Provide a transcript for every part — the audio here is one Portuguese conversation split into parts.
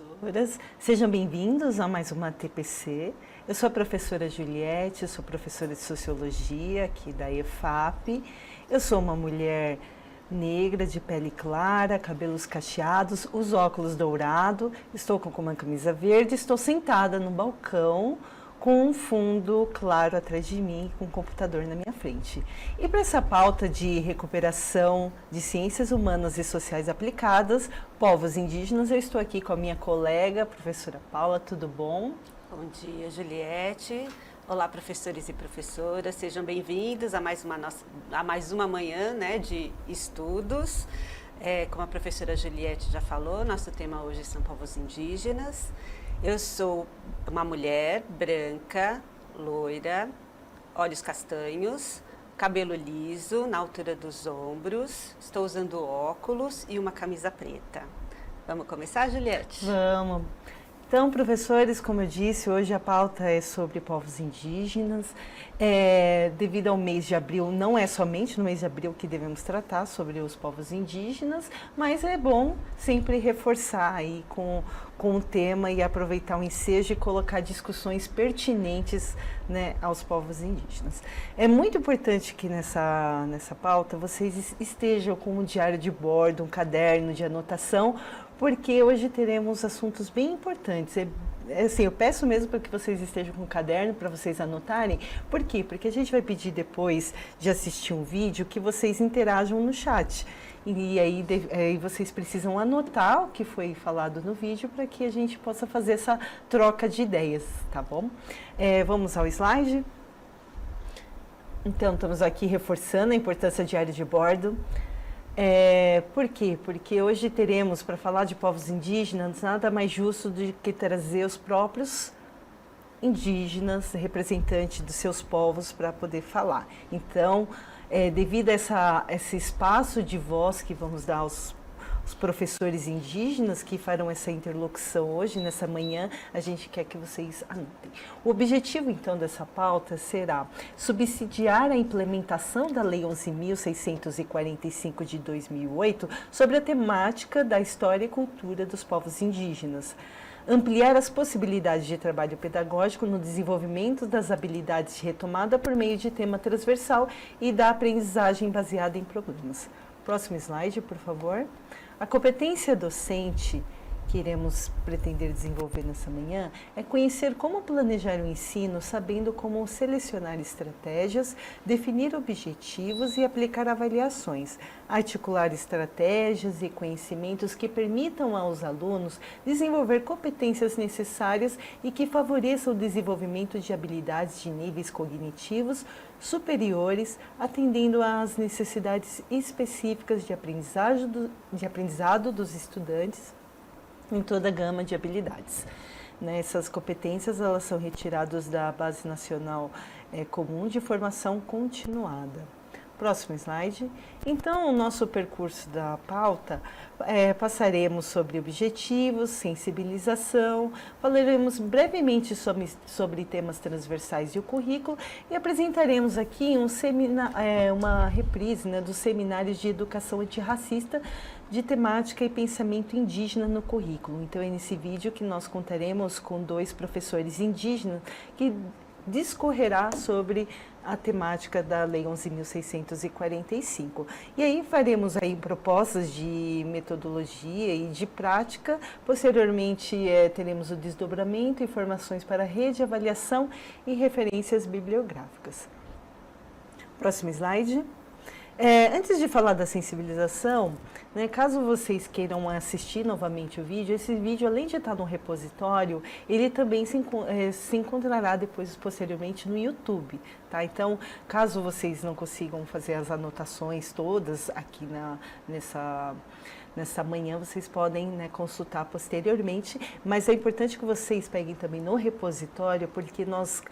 professoras, sejam bem-vindos a mais uma TPC. Eu sou a professora Juliette, eu sou professora de Sociologia aqui da EFAP. Eu sou uma mulher negra, de pele clara, cabelos cacheados, os óculos dourados, estou com uma camisa verde, estou sentada no balcão com um fundo claro atrás de mim, com um computador na minha frente. E para essa pauta de recuperação de ciências humanas e sociais aplicadas, povos indígenas, eu estou aqui com a minha colega, professora Paula, tudo bom? Bom dia, Juliette. Olá, professores e professoras, sejam bem-vindos a mais uma manhã, né, de estudos. Como a professora Juliette já falou, nosso tema hoje são povos indígenas. Eu sou uma mulher branca, loira, olhos castanhos, cabelo liso na altura dos ombros, estou usando óculos e uma camisa preta. Vamos começar, Juliette? Vamos. Então, professores, como eu disse, hoje a pauta é sobre povos indígenas. Devido ao mês de abril, não é somente no mês de abril que devemos tratar sobre os povos indígenas, mas é bom sempre reforçar aí com o tema e aproveitar o ensejo e colocar discussões pertinentes, né, aos povos indígenas. É muito importante que nessa pauta vocês estejam com um diário de bordo, um caderno de anotação, porque hoje teremos assuntos bem importantes. Assim, eu peço mesmo para que vocês estejam com um caderno para vocês anotarem. Por quê? Porque a gente vai pedir depois de assistir um vídeo que vocês interajam no chat. E aí vocês precisam anotar o que foi falado no vídeo para que a gente possa fazer essa troca de ideias, tá bom? Vamos ao slide? Então, estamos aqui reforçando a importância do diário de bordo. Por quê? Porque hoje teremos, para falar de povos indígenas, nada mais justo do que trazer os próprios indígenas, representantes dos seus povos, para poder falar. Então, devido a esse espaço de voz que vamos dar aos professores indígenas que farão essa interlocução hoje, nessa manhã, a gente quer que vocês anotem. O objetivo, então, dessa pauta será subsidiar a implementação da Lei 11.645 de 2008 sobre a temática da história e cultura dos povos indígenas, ampliar as possibilidades de trabalho pedagógico no desenvolvimento das habilidades de retomada por meio de tema transversal e da aprendizagem baseada em problemas. Próximo slide, por favor. A competência docente que iremos pretender desenvolver nessa manhã é conhecer como planejar o ensino, sabendo como selecionar estratégias, definir objetivos e aplicar avaliações, articular estratégias e conhecimentos que permitam aos alunos desenvolver competências necessárias e que favoreçam o desenvolvimento de habilidades de níveis cognitivos superiores, atendendo às necessidades específicas de aprendizado dos estudantes em toda a gama de habilidades. Essas competências elas são retiradas da Base Nacional Comum de Formação Continuada. Próximo slide. Então, o nosso percurso da pauta, passaremos sobre objetivos, sensibilização, falaremos brevemente sobre temas transversais e o currículo e apresentaremos aqui uma reprise, né, dos seminários de educação antirracista de temática e pensamento indígena no currículo. Então, é nesse vídeo que nós contaremos com 2 professores indígenas que discorrerá sobre a temática da Lei 11.645. E aí faremos aí propostas de metodologia e de prática. Posteriormente, teremos o desdobramento, informações para rede, avaliação e referências bibliográficas. Próximo slide. Antes de falar da sensibilização, né, caso vocês queiram assistir novamente o vídeo, esse vídeo, além de estar no repositório, ele também se encontrará depois, posteriormente, no YouTube. Tá? Então, caso vocês não consigam fazer as anotações todas aqui nessa manhã, vocês podem, né, consultar posteriormente, mas é importante que vocês peguem também no repositório, porque nós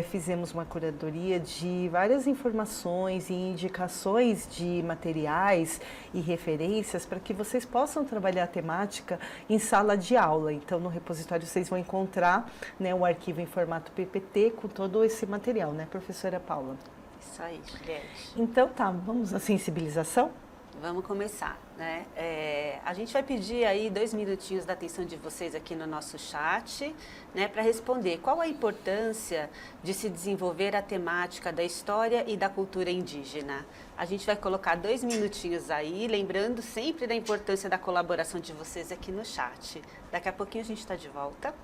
fizemos uma curadoria de várias informações e indicações de materiais e referências para que vocês possam trabalhar a temática em sala de aula. Então, no repositório vocês vão encontrar, né, o arquivo em formato PPT com todo esse material, né, professora Paula? Isso aí, Juliette. Então, tá, vamos à sensibilização? Vamos começar, né? A gente vai pedir aí 2 minutinhos da atenção de vocês aqui no nosso chat, né, para responder qual a importância de se desenvolver a temática da história e da cultura indígena. A gente vai colocar 2 minutinhos aí, lembrando sempre da importância da colaboração de vocês aqui no chat. Daqui a pouquinho a gente está de volta.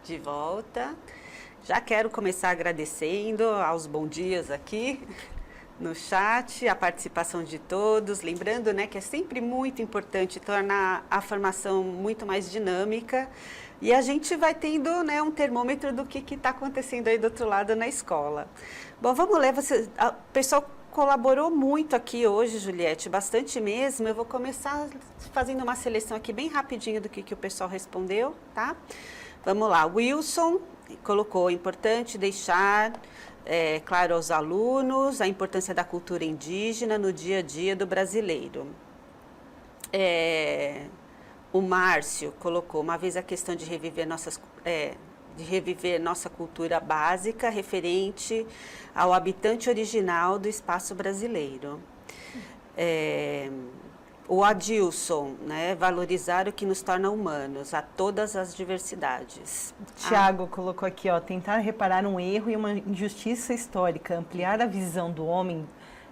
De volta. Já quero começar agradecendo aos bons dias aqui no chat, a participação de todos. Lembrando, né, que é sempre muito importante tornar a formação muito mais dinâmica. E a gente vai tendo, né, um termômetro do que está acontecendo aí do outro lado na escola. Bom, vamos ler. O pessoal colaborou muito aqui hoje, Juliette, bastante mesmo. Eu vou começar fazendo uma seleção aqui bem rapidinho do que o pessoal respondeu, tá? Vamos lá, Wilson colocou: importante deixar claro aos alunos a importância da cultura indígena no dia a dia do brasileiro. O Márcio colocou: uma vez a questão de reviver nossa cultura básica referente ao habitante original do espaço brasileiro. O Adilson, né, valorizar o que nos torna humanos, a todas as diversidades. Tiago colocou aqui, ó, tentar reparar um erro e uma injustiça histórica, ampliar a visão do homem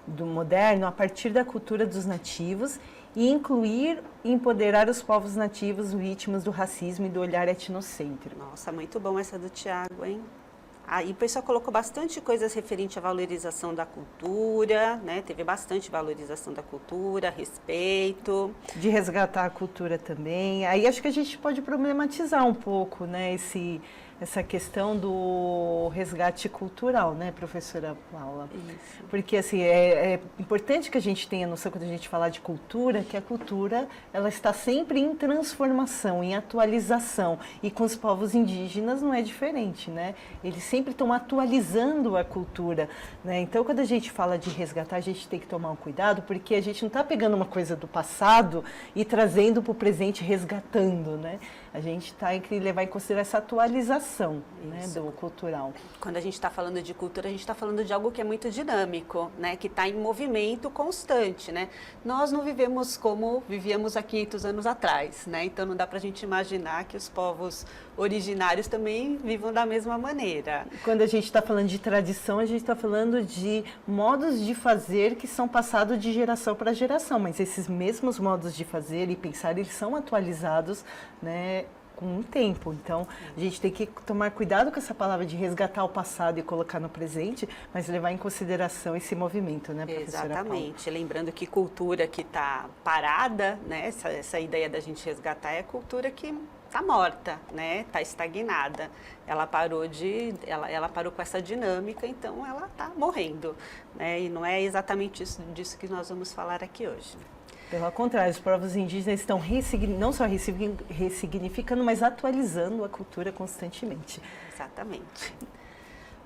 do moderno a partir da cultura dos nativos e incluir e empoderar os povos nativos vítimas do racismo e do olhar etnocêntrico. Nossa, muito bom essa do Tiago, hein? Aí o pessoal colocou bastante coisas referente à valorização da cultura, né? Teve bastante valorização da cultura, respeito. De resgatar a cultura também. Aí acho que a gente pode problematizar um pouco, né? essa questão do resgate cultural, né, professora Paula? Isso. Porque, assim, é importante que a gente tenha noção, quando a gente falar de cultura, que a cultura, ela está sempre em transformação, em atualização. E com os povos indígenas não é diferente, né? Eles sempre estão atualizando a cultura, né? Então, quando a gente fala de resgatar, a gente tem que tomar um cuidado, porque a gente não está pegando uma coisa do passado e trazendo para o presente, resgatando, né? A gente tem que levar em consideração essa atualização, né, do cultural. Quando a gente está falando de cultura, a gente está falando de algo que é muito dinâmico, né, que está em movimento constante, né? Nós não vivemos como vivíamos há 500 anos atrás, né? Então não dá para a gente imaginar que os povos originários também vivam da mesma maneira. Quando a gente está falando de tradição, a gente está falando de modos de fazer que são passados de geração para geração, mas esses mesmos modos de fazer e pensar, eles são atualizados, né, com o tempo. Então, a gente tem que tomar cuidado com essa palavra de resgatar o passado e colocar no presente, mas levar em consideração esse movimento, né, professora Exatamente. Paula? Lembrando que cultura que está parada, né, essa ideia da gente resgatar é cultura que está morta, né, está estagnada. Ela parou com essa dinâmica, então ela está morrendo, né, e não é exatamente disso que nós vamos falar aqui hoje. Pelo contrário, os povos indígenas estão não só ressignificando, mas atualizando a cultura constantemente. Exatamente.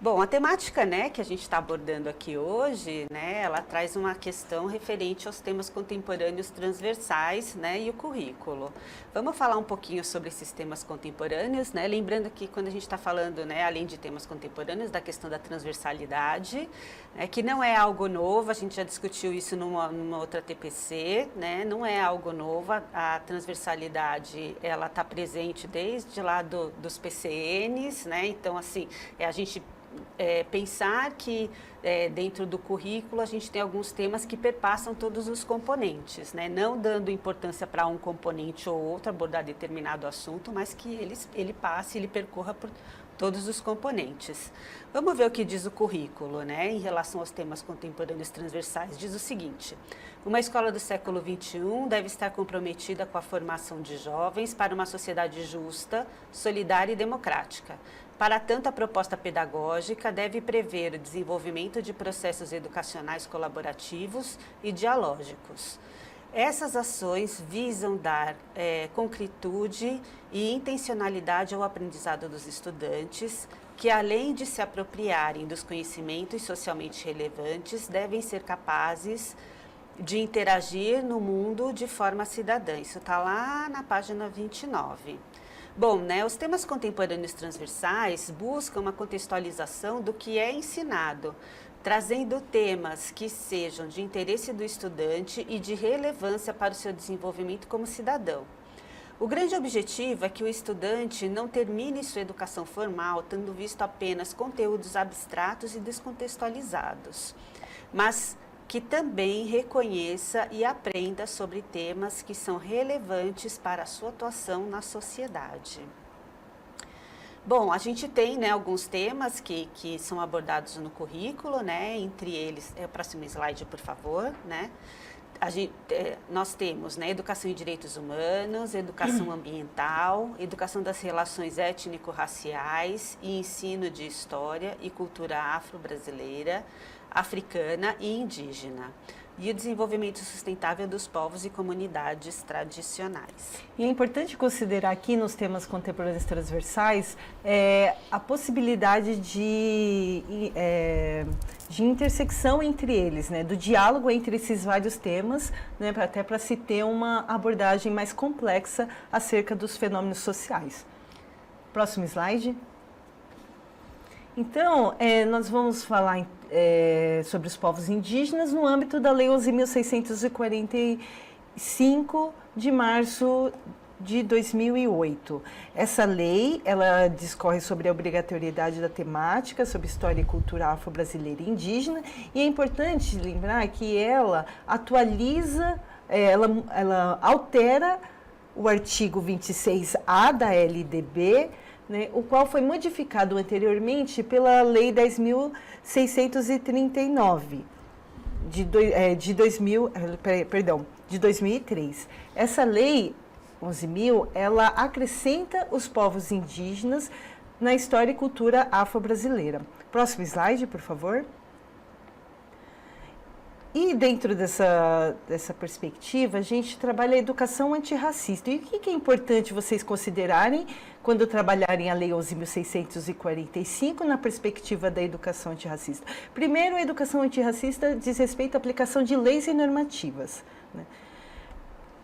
Bom, a temática, né, que a gente está abordando aqui hoje, né, ela traz uma questão referente aos temas contemporâneos transversais, né, e o currículo. Vamos falar um pouquinho sobre esses temas contemporâneos, né, lembrando que quando a gente está falando, né, além de temas contemporâneos, da questão da transversalidade, né, que não é algo novo, a gente já discutiu isso numa outra TPC, né, não é algo novo, a transversalidade, ela está presente desde lá dos PCNs, né, então, assim, a gente pensar que dentro do currículo a gente tem alguns temas que perpassam todos os componentes, né? Não dando importância para um componente ou outro abordar determinado assunto, mas que ele passe, ele percorra por todos os componentes. Vamos ver o que diz o currículo, né? Em relação aos temas contemporâneos transversais. Diz o seguinte: uma escola do século XXI deve estar comprometida com a formação de jovens para uma sociedade justa, solidária e democrática. Para tanto, a proposta pedagógica deve prever o desenvolvimento de processos educacionais colaborativos e dialógicos. Essas ações visam dar concretude e intencionalidade ao aprendizado dos estudantes, que além de se apropriarem dos conhecimentos socialmente relevantes, devem ser capazes de interagir no mundo de forma cidadã. Isso está lá na página 29. Bom, né, os temas contemporâneos transversais buscam uma contextualização do que é ensinado, trazendo temas que sejam de interesse do estudante e de relevância para o seu desenvolvimento como cidadão. O grande objetivo é que o estudante não termine sua educação formal tendo visto apenas conteúdos abstratos e descontextualizados, mas que também reconheça e aprenda sobre temas que são relevantes para a sua atuação na sociedade. Bom, a gente tem, né, alguns temas que são abordados no currículo, né, entre eles, o próximo slide, por favor, né? Nós temos, né, educação em direitos humanos, educação ambiental, educação das relações étnico-raciais e ensino de história e cultura afro-brasileira, africana e indígena, e o desenvolvimento sustentável dos povos e comunidades tradicionais. E é importante considerar aqui nos temas contemporâneos transversais a possibilidade de intersecção entre eles, né, do diálogo entre esses vários temas, né, até para se ter uma abordagem mais complexa acerca dos fenômenos sociais. Próximo slide. Então, nós vamos falar sobre os povos indígenas no âmbito da Lei 11.645, de março de 2008. Essa lei, ela discorre sobre a obrigatoriedade da temática, sobre história e cultura afro-brasileira e indígena, e é importante lembrar que ela atualiza, ela altera o artigo 26A da LDB, né, o qual foi modificado anteriormente pela Lei 10.639, de 2003. Essa lei 11.000, ela acrescenta os povos indígenas na história e cultura afro-brasileira. Próximo slide, por favor. E dentro dessa perspectiva, a gente trabalha a educação antirracista. E o que é importante vocês considerarem quando trabalharem a Lei 11.645 na perspectiva da educação antirracista? Primeiro, a educação antirracista diz respeito à aplicação de leis e normativas, né?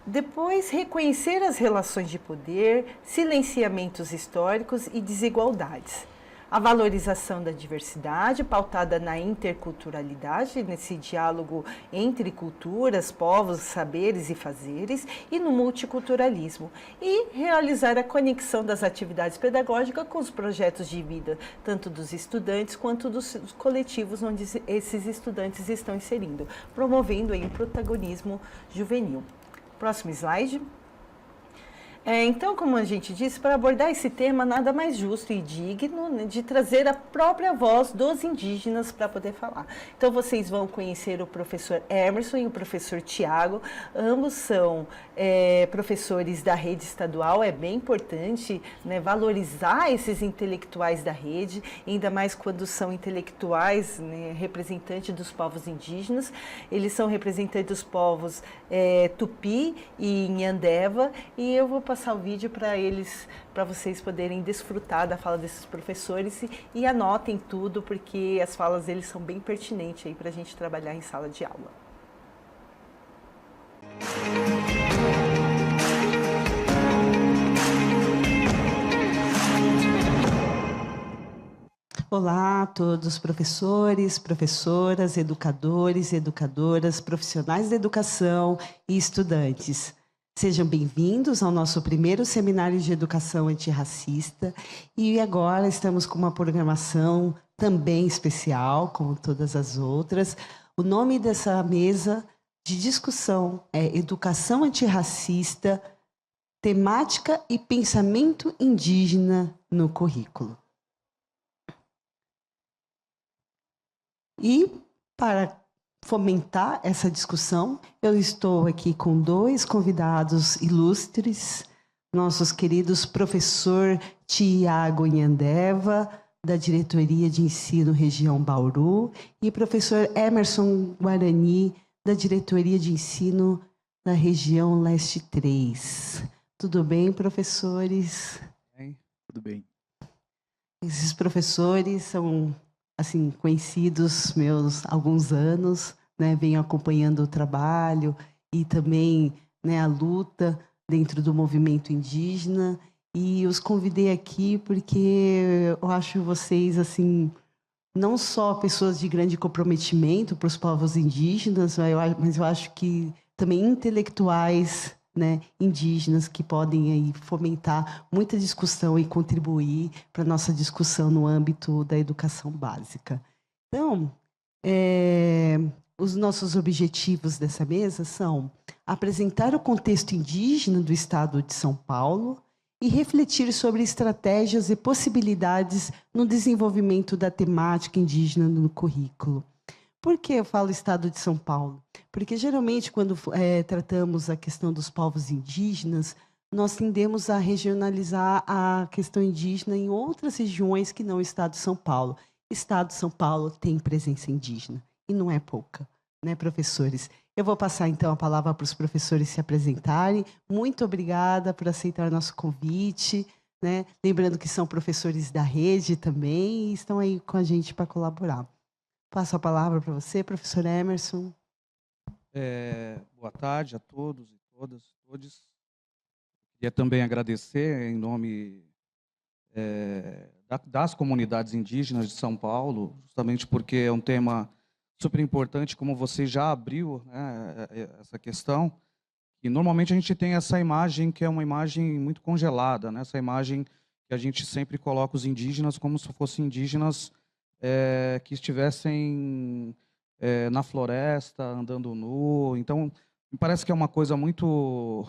Depois, reconhecer as relações de poder, silenciamentos históricos e desigualdades. A valorização da diversidade, pautada na interculturalidade, nesse diálogo entre culturas, povos, saberes e fazeres, e no multiculturalismo. E realizar a conexão das atividades pedagógicas com os projetos de vida, tanto dos estudantes quanto dos coletivos onde esses estudantes estão inserindo, promovendo aí um protagonismo juvenil. Próximo slide. Então, como a gente disse, para abordar esse tema, nada mais justo e digno, né, de trazer a própria voz dos indígenas para poder falar. Então, vocês vão conhecer o professor Emerson e o professor Tiago. Ambos são professores da rede estadual. É bem importante, né, valorizar esses intelectuais da rede, ainda mais quando são intelectuais, né, representantes dos povos indígenas. Eles são representantes dos povos Tupi e Inhandeva, e eu vou passar o vídeo para vocês poderem desfrutar da fala desses professores e anotem tudo, porque as falas deles são bem pertinentes aí para a gente trabalhar em sala de aula. Olá a todos, professores, professoras, educadores, educadoras, profissionais da educação e estudantes. Sejam bem-vindos ao nosso primeiro seminário de educação antirracista, e agora estamos com uma programação também especial, como todas as outras. O nome dessa mesa de discussão é Educação Antirracista, Temática e Pensamento Indígena no Currículo. E para fomentar essa discussão, eu estou aqui com dois convidados ilustres, nossos queridos professor Tiago Inhandeva, da Diretoria de Ensino Região Bauru, e professor Emerson Guarani, da Diretoria de Ensino da Região Leste 3. Tudo bem, professores? Tudo bem. Esses professores são assim, conhecidos meus há alguns anos, né, venho acompanhando o trabalho e também, né, a luta dentro do movimento indígena, e os convidei aqui porque eu acho vocês, assim, não só pessoas de grande comprometimento para os povos indígenas, mas eu acho que também intelectuais, né, indígenas, que podem aí fomentar muita discussão e contribuir para a nossa discussão no âmbito da educação básica. Então, os nossos objetivos dessa mesa são apresentar o contexto indígena do Estado de São Paulo e refletir sobre estratégias e possibilidades no desenvolvimento da temática indígena no currículo. Por que eu falo Estado de São Paulo? Porque, geralmente, quando tratamos a questão dos povos indígenas, nós tendemos a regionalizar a questão indígena em outras regiões que não o Estado de São Paulo. Estado de São Paulo tem presença indígena, e não é pouca, né, professores? Eu vou passar, então, a palavra para os professores se apresentarem. Muito obrigada por aceitar nosso convite, né? Lembrando que são professores da rede também e estão aí com a gente para colaborar. Passo a palavra para você, professor Emerson. Boa tarde a todos e todos. Queria também agradecer em nome das comunidades indígenas de São Paulo, justamente porque é um tema super importante, como você já abriu, né, essa questão. E normalmente a gente tem essa imagem que é uma imagem muito congelada, né? Essa imagem que a gente sempre coloca os indígenas como se fossem indígenas que estivessem na floresta, andando nu. Então, me parece que é uma coisa muito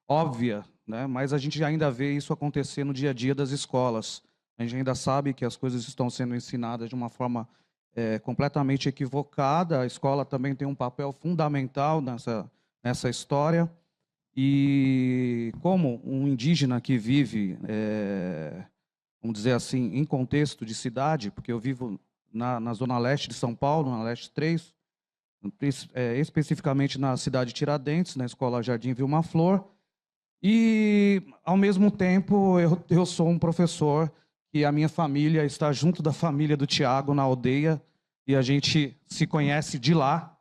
óbvia, né? Mas a gente ainda vê isso acontecer no dia a dia das escolas. A gente ainda sabe que as coisas estão sendo ensinadas de uma forma completamente equivocada. A escola também tem um papel fundamental nessa história. E como um indígena que vive vamos dizer assim, em contexto de cidade, porque eu vivo na zona leste de São Paulo, na Leste 3, especificamente na cidade de Tiradentes, na Escola Jardim Vilma Flor, e, ao mesmo tempo, eu sou um professor e a minha família está junto da família do Tiago na aldeia, e a gente se conhece de lá,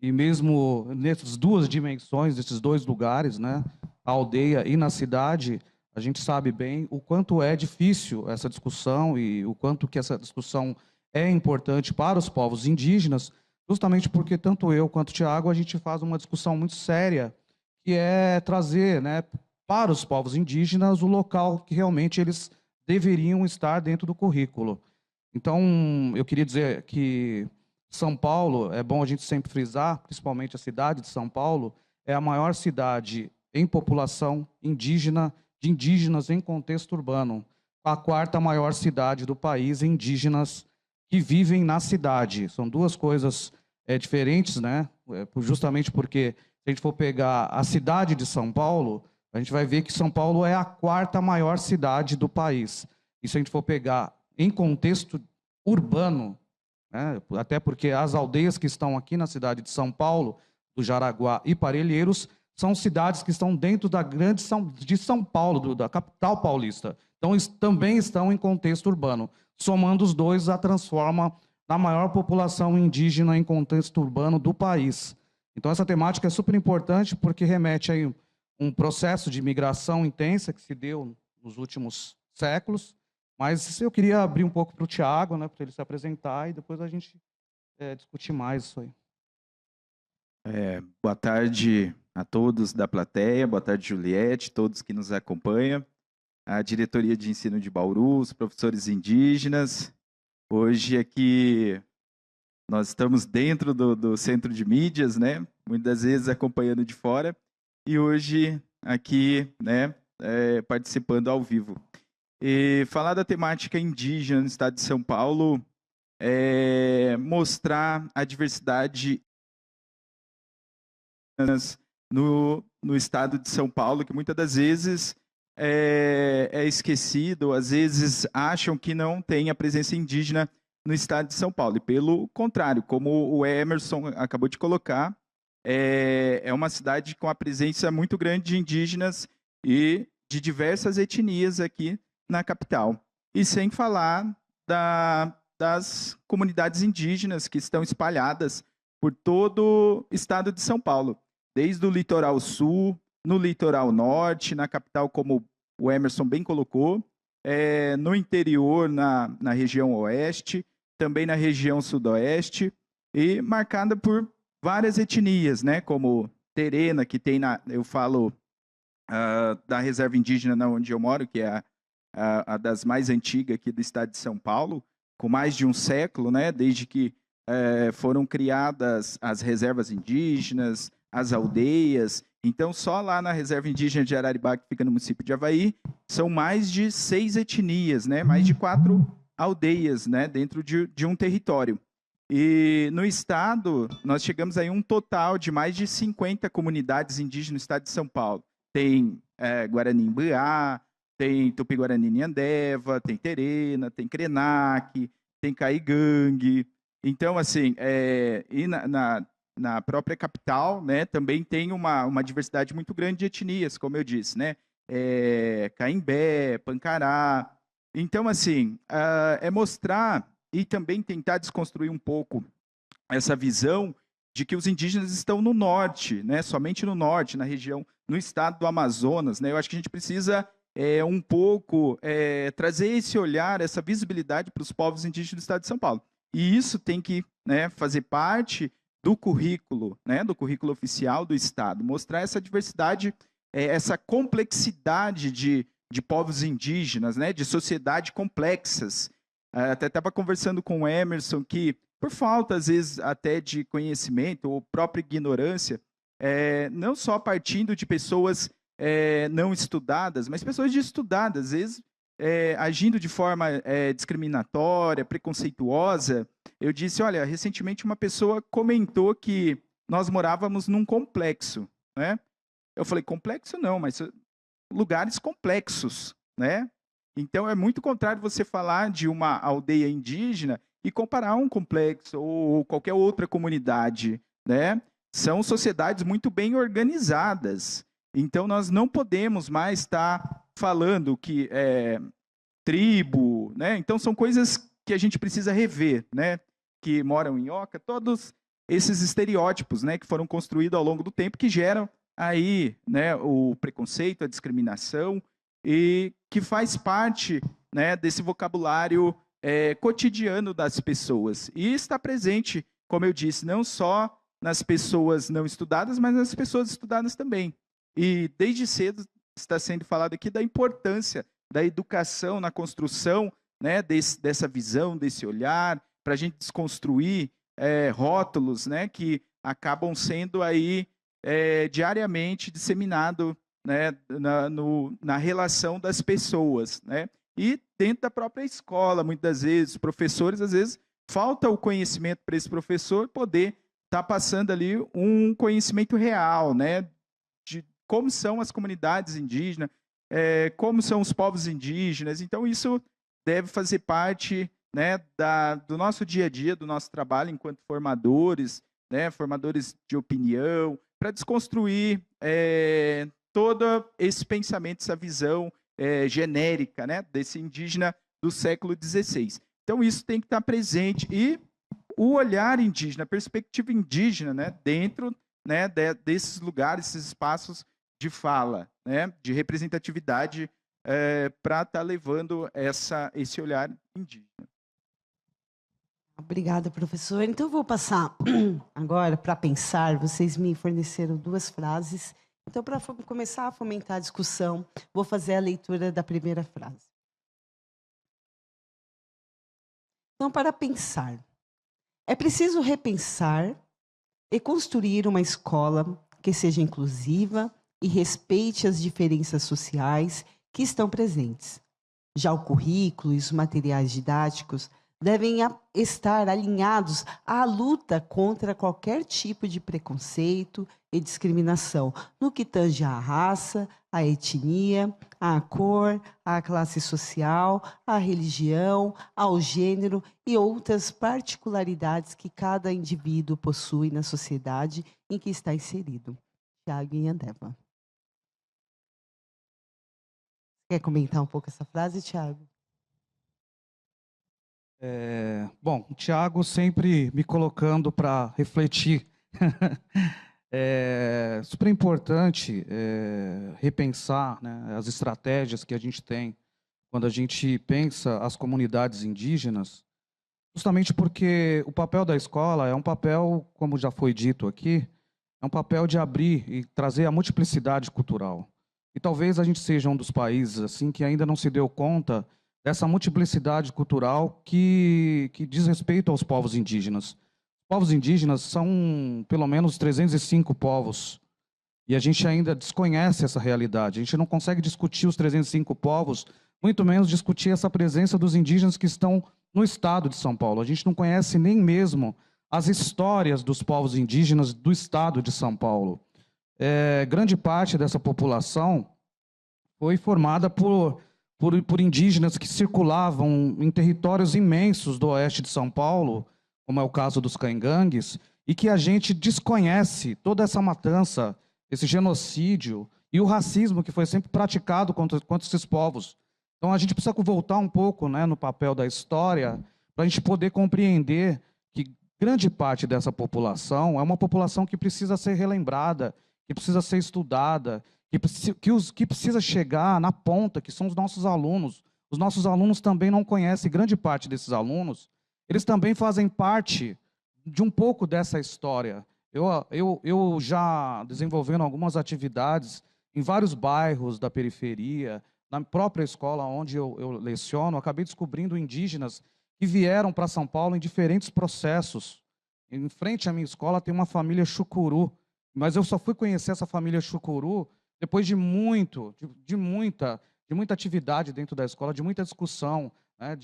e mesmo nessas duas dimensões, nesses dois lugares, né, a aldeia e na cidade, a gente sabe bem o quanto é difícil essa discussão e o quanto que essa discussão é importante para os povos indígenas, justamente porque tanto eu quanto o Tiago, a gente faz uma discussão muito séria, que é trazer, né, para os povos indígenas o local que realmente eles deveriam estar dentro do currículo. Então, eu queria dizer que São Paulo, é bom a gente sempre frisar, principalmente a cidade de São Paulo, é a maior cidade em população indígena, de indígenas em contexto urbano, a quarta maior cidade do país em indígenas que vivem na cidade. São duas coisas diferentes, né? Justamente porque, se a gente for pegar a cidade de São Paulo, a gente vai ver que São Paulo é a quarta maior cidade do país. E se a gente for pegar em contexto urbano, né, até porque as aldeias que estão aqui na cidade de São Paulo, do Jaraguá e Parelheiros, são cidades que estão dentro da grande de São Paulo, da capital paulista. Então, também estão em contexto urbano. Somando os dois, a transforma na maior população indígena em contexto urbano do país. Então, essa temática é super importante porque remete a um processo de migração intensa que se deu nos últimos séculos. Mas eu queria abrir um pouco para o Tiago, né, para ele se apresentar e depois a gente discutir mais isso aí. Boa tarde a todos da plateia, boa tarde, Juliette, todos que nos acompanham, a diretoria de ensino de Bauru, os professores indígenas. Hoje aqui nós estamos dentro do centro de mídias, né? Muitas vezes acompanhando de fora, e hoje aqui, né, participando ao vivo. E falar da temática indígena no estado de São Paulo é mostrar a diversidade no estado de São Paulo, que muitas das vezes é esquecido, às vezes acham que não tem a presença indígena no estado de São Paulo. E pelo contrário, como o Emerson acabou de colocar, é uma cidade com a presença muito grande de indígenas e de diversas etnias aqui na capital. E sem falar das comunidades indígenas que estão espalhadas por todo o estado de São Paulo, desde o litoral sul, no litoral norte, na capital, como o Emerson bem colocou, no interior, na região oeste, também na região sudoeste, e marcada por várias etnias, né, como Terena, que tem, eu falo da reserva indígena onde eu moro, que é a das mais antigas aqui do estado de São Paulo, com mais de um século, né, desde que foram criadas as reservas indígenas, as aldeias. Então, só lá na reserva indígena de Araribá, que fica no município de Avaí, são mais de 6 etnias, né, mais de 4 aldeias, né, dentro de um território. E no estado, nós chegamos aí a um total de mais de 50 comunidades indígenas no estado de São Paulo. Tem Guarani-Mbuá, tem Tupi-Guarani-Niandeva, tem Terena, tem Krenak, tem Caigangue. Então, assim, e na própria capital, né, também tem uma diversidade muito grande de etnias, como eu disse, né? Caimbé, Pancará. Então, assim, é mostrar e também tentar desconstruir um pouco essa visão de que os indígenas estão no norte, né? Somente no norte, na região, no estado do Amazonas, né? Eu acho que a gente precisa um pouco trazer esse olhar, essa visibilidade para os povos indígenas do estado de São Paulo. E isso tem que, né, fazer parte do currículo, né, do currículo oficial do estado, mostrar essa diversidade, essa complexidade de povos indígenas, né, de sociedades complexas. Até estava conversando com o Emerson que, por falta, às vezes, até de conhecimento ou própria ignorância, não só partindo de pessoas não estudadas, mas pessoas estudadas, às vezes agindo de forma discriminatória, preconceituosa. Eu disse, olha, recentemente uma pessoa comentou que nós morávamos num complexo, né? Eu falei, complexo não, mas lugares complexos, né? Então, é muito contrário você falar de uma aldeia indígena e comparar um complexo ou qualquer outra comunidade, né? São sociedades muito bem organizadas. Então, nós não podemos mais estar falando que tribo, né? Então, são coisas que a gente precisa rever, né? Que moram em Oca, todos esses estereótipos, né? Que foram construídos ao longo do tempo, que geram aí, né? O preconceito, a discriminação, e que faz parte, né? Desse vocabulário cotidiano das pessoas. E está presente, como eu disse, não só nas pessoas não estudadas, mas nas pessoas estudadas também. E desde cedo está sendo falado aqui da importância da educação na construção, né, dessa visão, desse olhar, para a gente desconstruir rótulos, né, que acabam sendo aí diariamente disseminados, né, na relação das pessoas, né? E dentro da própria escola, muitas vezes, os professores, às vezes, falta o conhecimento para esse professor poder estar passando ali um conhecimento real, né, de como são as comunidades indígenas, como são os povos indígenas. Então, isso deve fazer parte, né, do nosso dia a dia, do nosso trabalho enquanto formadores, né, formadores de opinião, para desconstruir todo esse pensamento, essa visão genérica, né, desse indígena do século XVI. Então, isso tem que estar presente. E o olhar indígena, a perspectiva indígena, né, dentro, né, desses lugares, esses espaços de fala, né, de representatividade, para estar levando esse olhar indígena. Obrigada, professor. Então, eu vou passar agora para pensar. Vocês me forneceram 2 frases. Então, para começar a fomentar a discussão, vou fazer a leitura da primeira frase. Então, para pensar, é preciso repensar e construir uma escola que seja inclusiva e respeite as diferenças sociais que estão presentes. Já o currículo e os materiais didáticos devem estar alinhados à luta contra qualquer tipo de preconceito e discriminação, no que tange à raça, à etnia, à cor, à classe social, à religião, ao gênero e outras particularidades que cada indivíduo possui na sociedade em que está inserido. Tiago e Andeva. Quer comentar um pouco essa frase, Tiago? Bom, o Tiago sempre me colocando para refletir. É super importante repensar, né, as estratégias que a gente tem quando a gente pensa as comunidades indígenas, justamente porque o papel da escola é um papel, como já foi dito aqui, é um papel de abrir e trazer a multiplicidade cultural. E talvez a gente seja um dos países assim que ainda não se deu conta dessa multiplicidade cultural que diz respeito aos povos indígenas. Os povos indígenas são pelo menos 305 povos, e a gente ainda desconhece essa realidade. A gente não consegue discutir os 305 povos, muito menos discutir essa presença dos indígenas que estão no estado de São Paulo. A gente não conhece nem mesmo as histórias dos povos indígenas do estado de São Paulo. Grande parte dessa população foi formada por indígenas que circulavam em territórios imensos do oeste de São Paulo, como é o caso dos caingangues, e que a gente desconhece toda essa matança, esse genocídio e o racismo que foi sempre praticado contra esses povos. Então, a gente precisa voltar um pouco, né, no papel da história, para a gente poder compreender que grande parte dessa população é uma população que precisa ser relembrada, que precisa ser estudada, que precisa chegar na ponta, que são os nossos alunos. Os nossos alunos também não conhecem, grande parte desses alunos, eles também fazem parte de um pouco dessa história. Eu já desenvolvendo algumas atividades em vários bairros da periferia, na própria escola onde eu leciono, acabei descobrindo indígenas que vieram para São Paulo em diferentes processos. Em frente à minha escola tem uma família Chucuru, mas eu só fui conhecer essa família Chucuru depois de muita atividade dentro da escola, de muita discussão, né,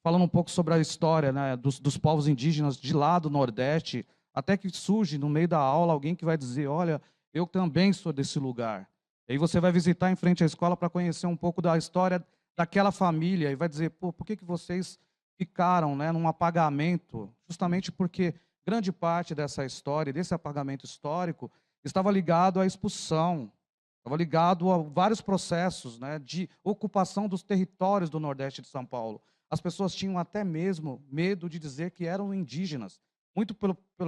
falando um pouco sobre a história, né, dos povos indígenas de lá do Nordeste, até que surge no meio da aula alguém que vai dizer, olha, eu também sou desse lugar. E aí você vai visitar em frente à escola para conhecer um pouco da história daquela família e vai dizer, pô, por que que vocês ficaram, né, num apagamento? Justamente porque grande parte dessa história, desse apagamento histórico, estava ligado à expulsão, estava ligado a vários processos, né, de ocupação dos territórios do Nordeste de São Paulo. As pessoas tinham até mesmo medo de dizer que eram indígenas, muito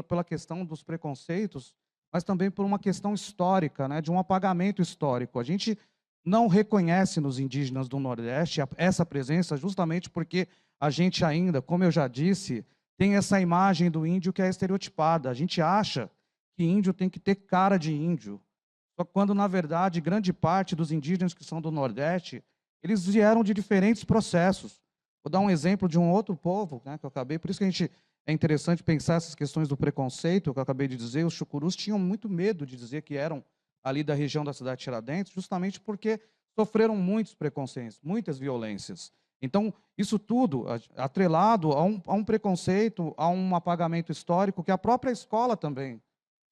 pela questão dos preconceitos, mas também por uma questão histórica, né, de um apagamento histórico. A gente não reconhece nos indígenas do Nordeste essa presença justamente porque a gente ainda, como eu já disse, tem essa imagem do índio que é estereotipada. A gente acha que índio tem que ter cara de índio. Só que quando, na verdade, grande parte dos indígenas que são do Nordeste, eles vieram de diferentes processos. Vou dar um exemplo de um outro povo, né, que eu acabei, por isso que é interessante pensar essas questões do preconceito, que eu acabei de dizer, os chucurus tinham muito medo de dizer que eram ali da região da cidade de Tiradentes, justamente porque sofreram muitos preconceitos, muitas violências. Então, isso tudo atrelado a um preconceito, a um apagamento histórico que a própria escola também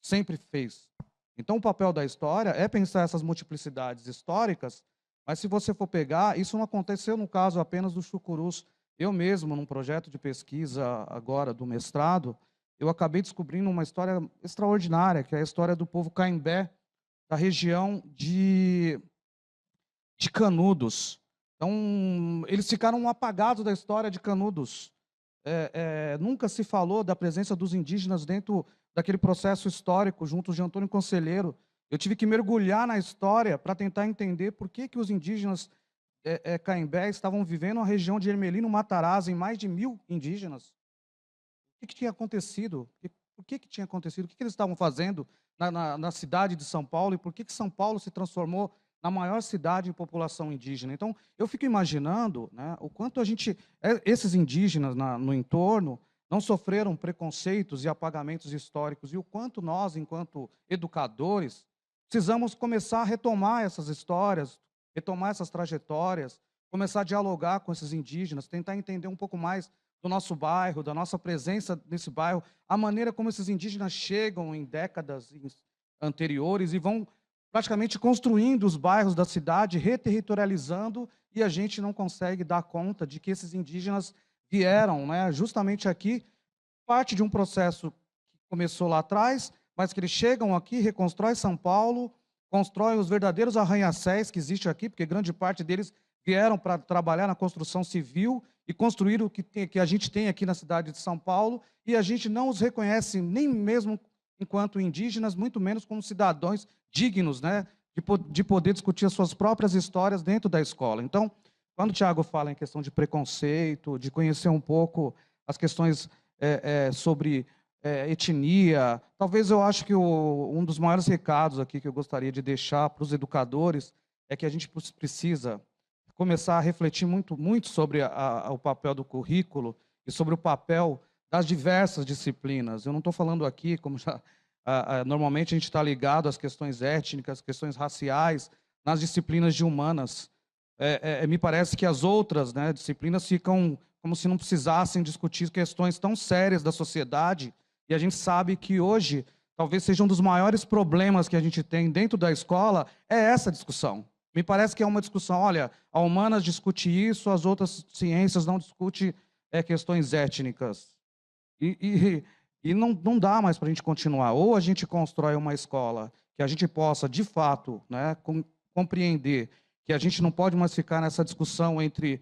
sempre fez. Então, o papel da história é pensar essas multiplicidades históricas, mas se você for pegar, isso não aconteceu no caso apenas dos chucurus. Eu mesmo, num projeto de pesquisa agora do mestrado, eu acabei descobrindo uma história extraordinária, que é a história do povo Caimbé, da região de Canudos. Então, eles ficaram apagados da história de Canudos. Nunca se falou da presença dos indígenas dentro daquele processo histórico, junto de Antônio Conselheiro. Eu tive que mergulhar na história para tentar entender por que os indígenas Caimbé estavam vivendo na região de Ermelino Matarazzo, em mais de 1.000 indígenas. O que tinha acontecido? Por que tinha acontecido? O que eles estavam fazendo na cidade de São Paulo? E por que São Paulo se transformou na maior cidade em população indígena? Então, eu fico imaginando, né, o quanto esses indígenas no entorno não sofreram preconceitos e apagamentos históricos, e o quanto nós, enquanto educadores, precisamos começar a retomar essas histórias, retomar essas trajetórias, começar a dialogar com esses indígenas, tentar entender um pouco mais do nosso bairro, da nossa presença nesse bairro, a maneira como esses indígenas chegam em décadas anteriores e vão praticamente construindo os bairros da cidade, reterritorializando, e a gente não consegue dar conta de que esses indígenas vieram, né, justamente aqui, parte de um processo que começou lá atrás, mas que eles chegam aqui, reconstroem São Paulo, constroem os verdadeiros arranha-céus que existem aqui, porque grande parte deles vieram para trabalhar na construção civil e construir o que a gente tem aqui na cidade de São Paulo, e a gente não os reconhece nem mesmo enquanto indígenas, muito menos como cidadãos dignos, né, de poder discutir as suas próprias histórias dentro da escola. Então, quando o Tiago fala em questão de preconceito, de conhecer um pouco as questões sobre etnia, talvez eu acho que um dos maiores recados aqui que eu gostaria de deixar para os educadores é que a gente precisa começar a refletir muito sobre o papel do currículo e sobre o papel das diversas disciplinas. Eu não estou falando aqui, como já normalmente a gente está ligado às questões étnicas, questões raciais, nas disciplinas de humanas. Me parece que as outras, né, disciplinas ficam como se não precisassem discutir questões tão sérias da sociedade, e a gente sabe que hoje, talvez seja um dos maiores problemas que a gente tem dentro da escola, é essa discussão. Me parece que é uma discussão, olha, a humanas discute isso, as outras ciências não discutem questões étnicas. E não dá mais para a gente continuar. Ou a gente constrói uma escola que a gente possa, de fato, né, compreender que a gente não pode mais ficar nessa discussão entre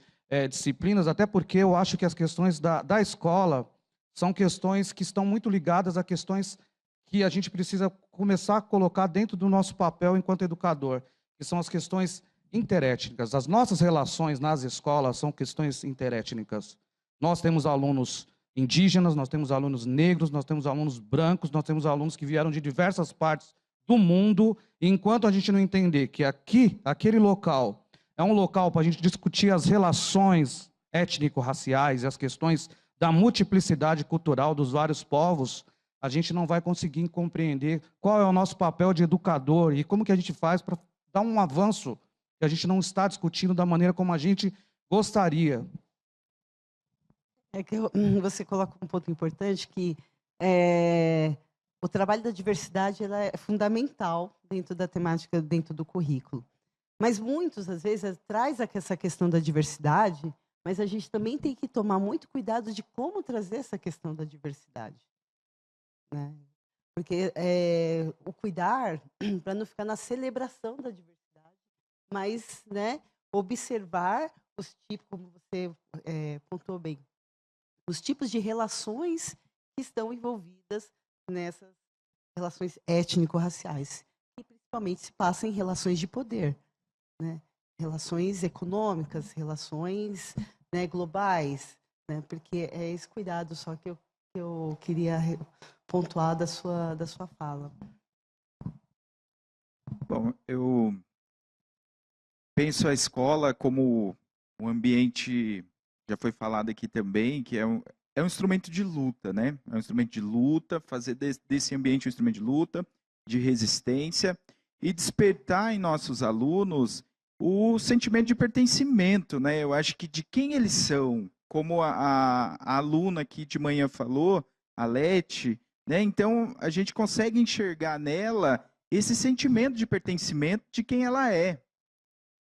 disciplinas, até porque eu acho que as questões da escola são questões que estão muito ligadas a questões que a gente precisa começar a colocar dentro do nosso papel enquanto educador, que são as questões interétnicas. As nossas relações nas escolas são questões interétnicas. Nós temos alunos indígenas, nós temos alunos negros, nós temos alunos brancos, nós temos alunos que vieram de diversas partes do mundo, e enquanto a gente não entender que aquele local, é um local para a gente discutir as relações étnico-raciais e as questões da multiplicidade cultural dos vários povos, a gente não vai conseguir compreender qual é o nosso papel de educador e como que a gente faz para dar um avanço que a gente não está discutindo da maneira como a gente gostaria. É que você coloca um ponto importante que o trabalho da diversidade ela é fundamental dentro da temática, dentro do currículo. Mas muitos, às vezes, traz essa questão da diversidade, mas a gente também tem que tomar muito cuidado de como trazer essa questão da diversidade, né? Porque o cuidar, para não ficar na celebração da diversidade, mas, né, observar os tipos, como você pontuou bem, os tipos de relações que estão envolvidas nessas relações étnico-raciais, e principalmente se passa em relações de poder, né? Relações econômicas, relações, né, globais, né? Porque é esse cuidado só que eu queria pontuar da sua fala. Bom, eu penso a escola como um ambiente, já foi falado aqui também, que é um instrumento de luta, né? É um instrumento de luta, fazer desse ambiente um instrumento de luta, de resistência, e despertar em nossos alunos o sentimento de pertencimento, né? Eu acho que de quem eles são, como a aluna aqui de manhã falou, a Leti, né? Então, a gente consegue enxergar nela esse sentimento de pertencimento de quem ela é.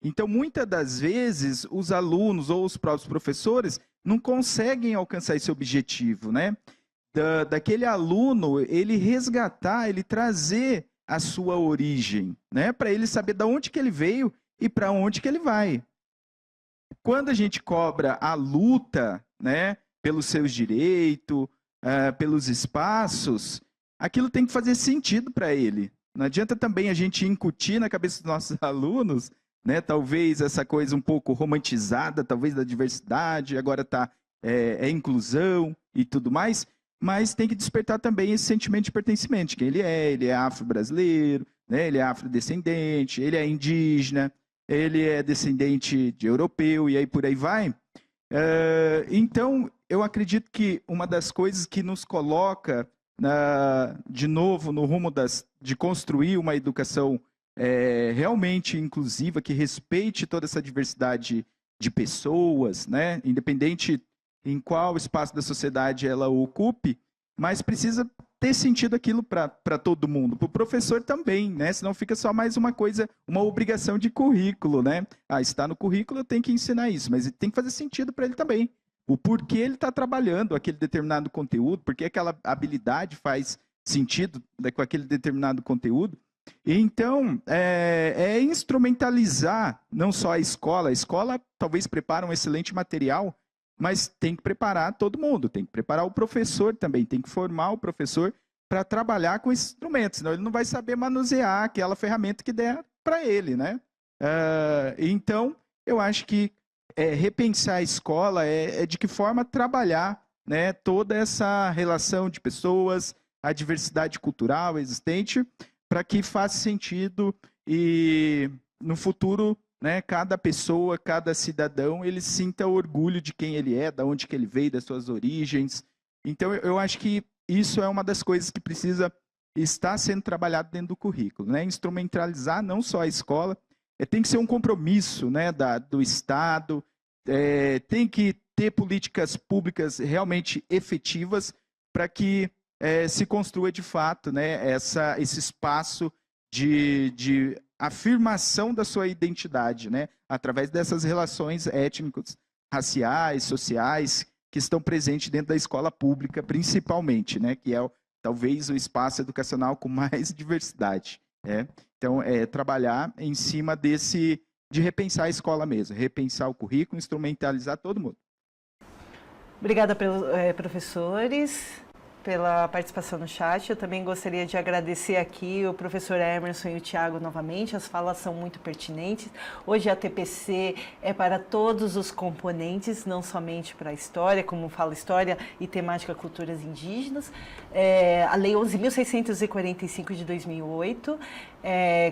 Então, muitas das vezes, os alunos ou os próprios professores não conseguem alcançar esse objetivo, né? Daquele aluno, ele resgatar, ele trazer a sua origem, né? Para ele saber de onde que ele veio e para onde que ele vai. Quando a gente cobra a luta, né, pelos seus direitos, pelos espaços, aquilo tem que fazer sentido para ele. Não adianta também a gente incutir na cabeça dos nossos alunos, né, talvez essa coisa um pouco romantizada, talvez da diversidade, agora é inclusão e tudo mais, mas tem que despertar também esse sentimento de pertencimento, que ele é afro-brasileiro, né, ele é afrodescendente, ele é indígena, ele é descendente de europeu e aí por aí vai. Então, eu acredito que uma das coisas que nos coloca de novo no rumo de construir uma educação realmente inclusiva, que respeite toda essa diversidade de pessoas, né? Independente em qual espaço da sociedade ela ocupe, mas precisa ter sentido aquilo para todo mundo, para o professor também, né? Senão fica só mais uma coisa, uma obrigação de currículo, né? Está no currículo, eu tenho que ensinar isso, mas tem que fazer sentido para ele também. O porquê ele está trabalhando aquele determinado conteúdo, porque aquela habilidade faz sentido com aquele determinado conteúdo. Então, instrumentalizar não só a escola talvez prepara um excelente material, mas tem que preparar todo mundo, tem que preparar o professor também, tem que formar o professor para trabalhar com esses instrumentos, senão ele não vai saber manusear aquela ferramenta que der para ele, né? Então, eu acho que repensar a escola de que forma trabalhar, né, toda essa relação de pessoas, a diversidade cultural existente, para que faça sentido e no futuro, né, cada pessoa, cada cidadão, ele sinta orgulho de quem ele é, de onde que ele veio, das suas origens. Então, eu acho que isso é uma das coisas que precisa estar sendo trabalhado dentro do currículo, né? Instrumentalizar não só a escola, tem que ser um compromisso, né, do Estado, tem que ter políticas públicas realmente efetivas para que se construa de fato, né, esse espaço de afirmação da sua identidade, né, através dessas relações étnicas, raciais, sociais, que estão presentes dentro da escola pública, principalmente, né, que é talvez o espaço educacional com mais diversidade. Então, trabalhar em cima de repensar a escola mesmo, repensar o currículo, instrumentalizar todo mundo. Obrigada pelos professores, pela participação no chat. Eu também gostaria de agradecer aqui o professor Emerson e o Tiago novamente, as falas são muito pertinentes. Hoje a TPC é para todos os componentes, não somente para a história, como fala história e temática culturas indígenas. A Lei 11.645 de 2008,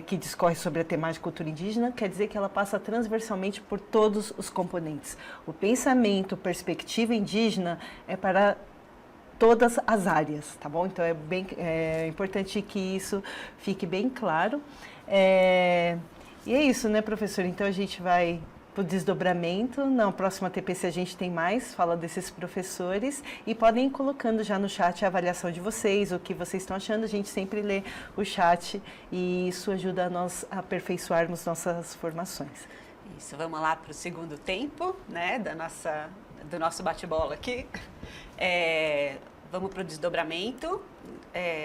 que discorre sobre a temática cultura indígena, quer dizer que ela passa transversalmente por todos os componentes. O pensamento, perspectiva indígena é para todas as áreas, tá bom? Então é importante que isso fique bem claro. E é isso, né, professor? Então a gente vai para o desdobramento. Na próxima TPC a gente tem mais, fala desses professores. E podem ir colocando já no chat a avaliação de vocês, o que vocês estão achando. A gente sempre lê o chat e isso ajuda a nós a aperfeiçoarmos nossas formações. Isso, vamos lá para o segundo tempo, né, do nosso bate-bola aqui. Vamos para o desdobramento.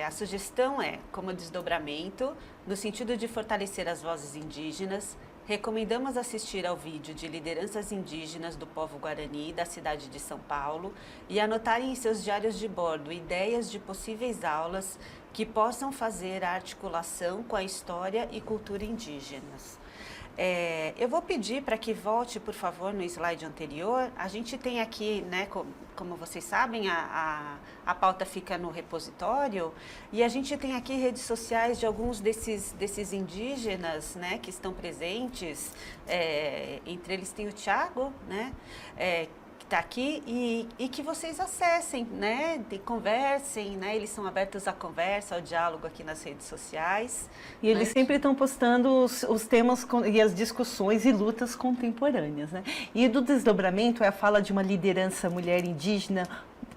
A sugestão é, como desdobramento, no sentido de fortalecer as vozes indígenas, recomendamos assistir ao vídeo de lideranças indígenas do povo Guarani da cidade de São Paulo e anotarem em seus diários de bordo ideias de possíveis aulas que possam fazer a articulação com a história e cultura indígenas. Eu vou pedir para que volte, por favor, no slide anterior. A gente tem aqui, né, como vocês sabem, a pauta fica no repositório e a gente tem aqui redes sociais de alguns desses indígenas, né, que estão presentes. Entre eles tem o Thiago, né, que está aqui e que vocês acessem, né, e conversem, né, eles são abertos à conversa, ao diálogo aqui nas redes sociais. E eles sempre estão postando os temas e as discussões e lutas contemporâneas, né? E do desdobramento é a fala de uma liderança mulher indígena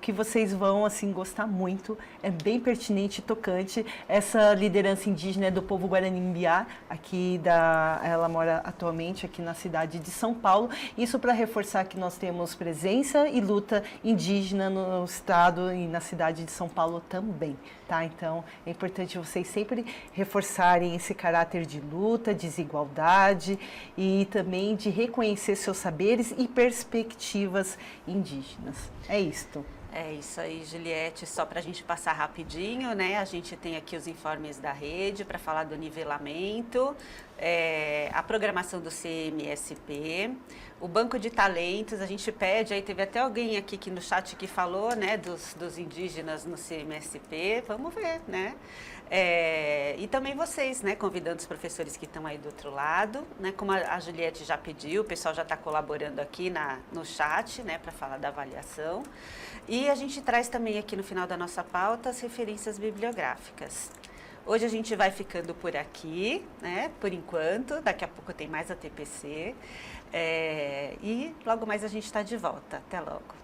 que vocês vão assim gostar muito, é bem pertinente e tocante. Essa liderança indígena é do povo Guarani-Mbiá, ela mora atualmente aqui na cidade de São Paulo. Isso para reforçar que nós temos presença e luta indígena no estado e na cidade de São Paulo também, tá? Então é importante vocês sempre reforçarem esse caráter de luta, desigualdade e também de reconhecer seus saberes e perspectivas indígenas. É isto. É isso aí, Juliette. Só para a gente passar rapidinho, né? A gente tem aqui os informes da rede para falar do nivelamento, a programação do CMSP, o banco de talentos. A gente pede, aí teve até alguém aqui no chat que falou, né, dos indígenas no CMSP. Vamos ver, né? E também vocês, né, convidando os professores que estão aí do outro lado, né, como a Juliette já pediu, o pessoal já está colaborando aqui no chat, né, para falar da avaliação. E a gente traz também aqui no final da nossa pauta as referências bibliográficas. Hoje a gente vai ficando por aqui, né, por enquanto, daqui a pouco tem mais a TPC, e logo mais a gente está de volta. Até logo.